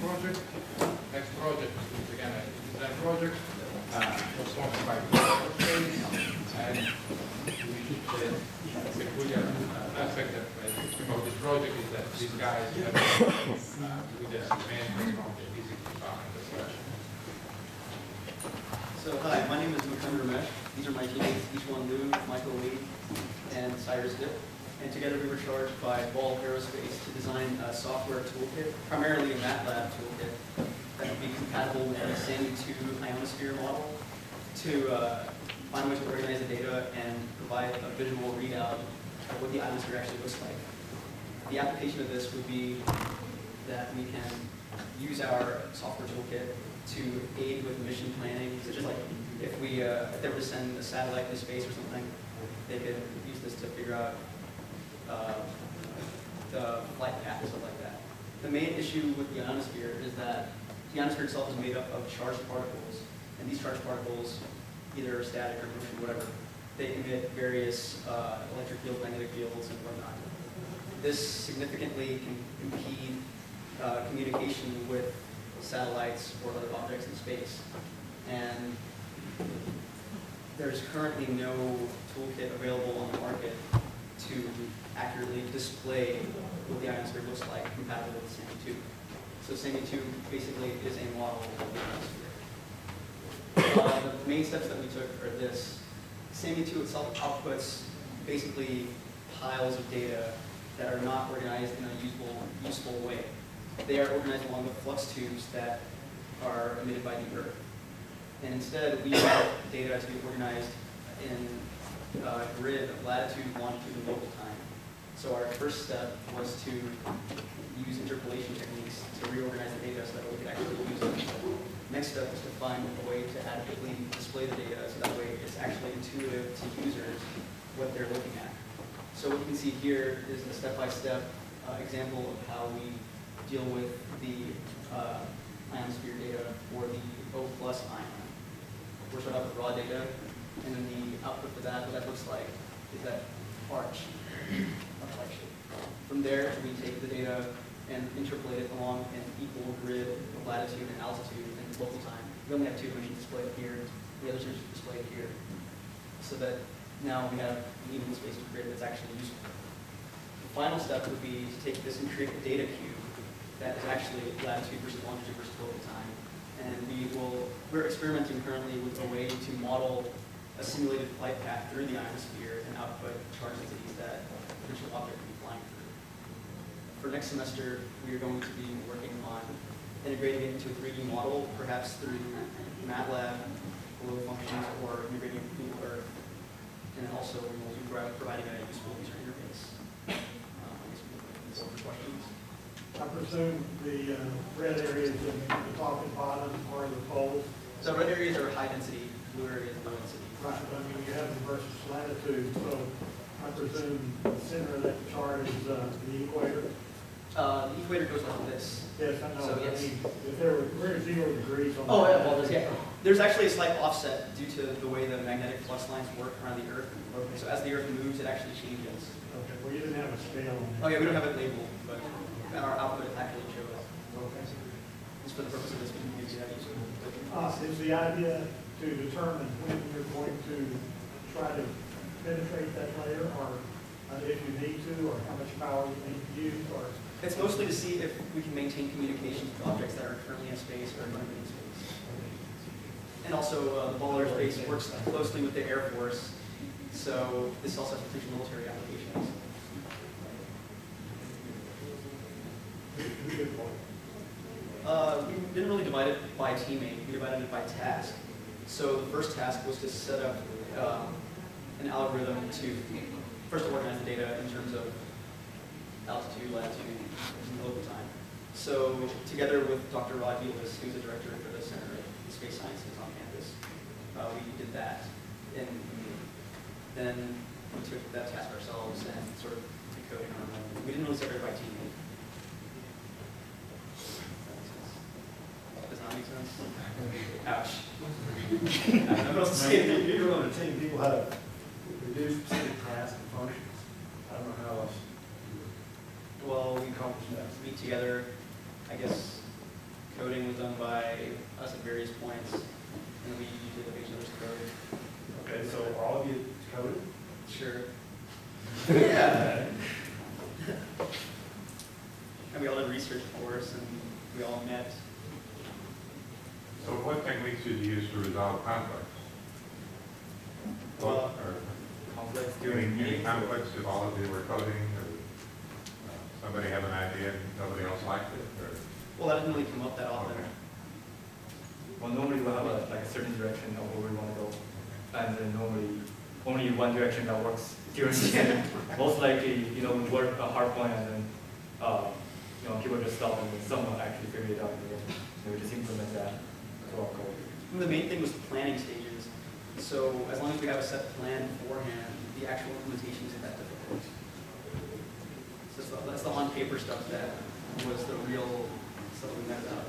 project. Next project is again a design project, sponsored by Space, and the peculiar aspect of this project is that these guys have with the management from the physics department as well. So hi, my name is Mukund Ramesh. These are my teammates, Ishwan Liu, Michael Lee, and Cyrus Dip. And together we were charged by Ball Aerospace to design a software toolkit, primarily a MATLAB toolkit, that would be compatible with the SAMI2 Ionosphere model to find ways to organize the data and provide a visual readout of what the ionosphere actually looks like. The application of this would be that we can use our software toolkit to aid with mission planning, such as like if they were to send a satellite into space or something, they could use this to figure out the flight path and stuff like that. The main issue with the ionosphere is that the ionosphere itself is made up of charged particles, and these charged particles, either static or motion, whatever, they emit various electric fields, magnetic fields, and whatnot. This significantly can impede communication with satellites or other objects in space. And there's currently no toolkit available on the market to accurately display what the ionosphere looks like compatible with SAMI2. So SAMI2 basically is a model of the ionosphere. The main steps that we took are this. SAMI2 itself outputs basically piles of data that are not organized in a useful way. They are organized along the flux tubes that are emitted by the Earth. And instead, we want data to be organized in a grid of latitude, longitude, and local time. So our first step was to use interpolation techniques to reorganize the data so that we could actually use it. Next step was to find a way to adequately display the data so that way it's actually intuitive to users what they're looking at. So what you can see here is a step-by-step example of how we deal with the ionosphere data for the O+ ion. We're starting out with raw data, and then the output for that, what that looks like, is that arch shape. From there, we take the data and interpolate it along an equal grid of latitude and altitude and local time. We only have two, we should display it here. The others are displayed here. So that now we have an evenly spaced grid that's actually useful. The final step would be to take this and create a data cube that is actually latitude versus longitude versus local time. And we're experimenting currently with a way to model a simulated flight path through the ionosphere and output charge densities that a potential object would be flying through. For next semester, we are going to be working on integrating it into a 3D model, perhaps through MATLAB, load functions, or integrating it with Google Earth. And then also, we will be providing a useful user interface. I guess we can open questions. I presume the red areas in the top and bottom are the poles. So red areas are high density, blue areas are low density. Right, I mean you have them versus latitude, so I presume the center of that chart is the equator. The equator goes like this. Yes, I know. So, yes. I mean, if there were 0 degrees on Oh, that. yeah, well, there's actually a slight offset due to the way the magnetic flux lines work around the Earth. So as the Earth moves, it actually changes. Okay, well you didn't have a scale on it. Oh yeah, we don't have it labeled, but our output actually shows. Okay. Just for the purpose of this, we can give you that useful. Is the idea to determine when you're going to try to penetrate that layer, or if you need to, or how much power you need to use, or? It's mostly to see if we can maintain communications with objects that are currently in space or going to be in space. And also, the Ball Aerospace works closely with the Air Force, so this also has potential military applications. We didn't really divide it by teammate, we divided it by task. So the first task was to set up an algorithm to first organize the data in terms of altitude, latitude, and local time. So together with Dr. Rod Vilas, who's the director for the Center of Space Sciences on campus, we did that. And then we took that task ourselves and sort of decoded our own. We didn't really separate by teammate. Does that make sense? Ouch. I don't know what else to say. You're going to teach people how to reduce specific tasks and functions. I don't know how else Well, you accomplish that. meet together, I guess, coding was done by us at various points, and we did a each other's code. Okay, so all of you coded? Sure. Yeah. And we all did research, of course, and we all met. So what techniques did you use to resolve conflicts? Well, Or Conflicts during during any meetings. conflicts, if all of you were coding, or somebody had an idea and nobody else liked it, or? Well, that didn't really come up that often. Okay. Well, normally we'll have like a certain direction of where we want to go, and then normally only one direction that works during the session. Most likely, we work a hard point, and then people just stop, and then someone actually figure it out, and then we just implement that to our code. The main thing was planning stages. So as long as we have a set plan beforehand, the actual implementation isn't that difficult. So that's the on-paper stuff that was the real stuff we met about.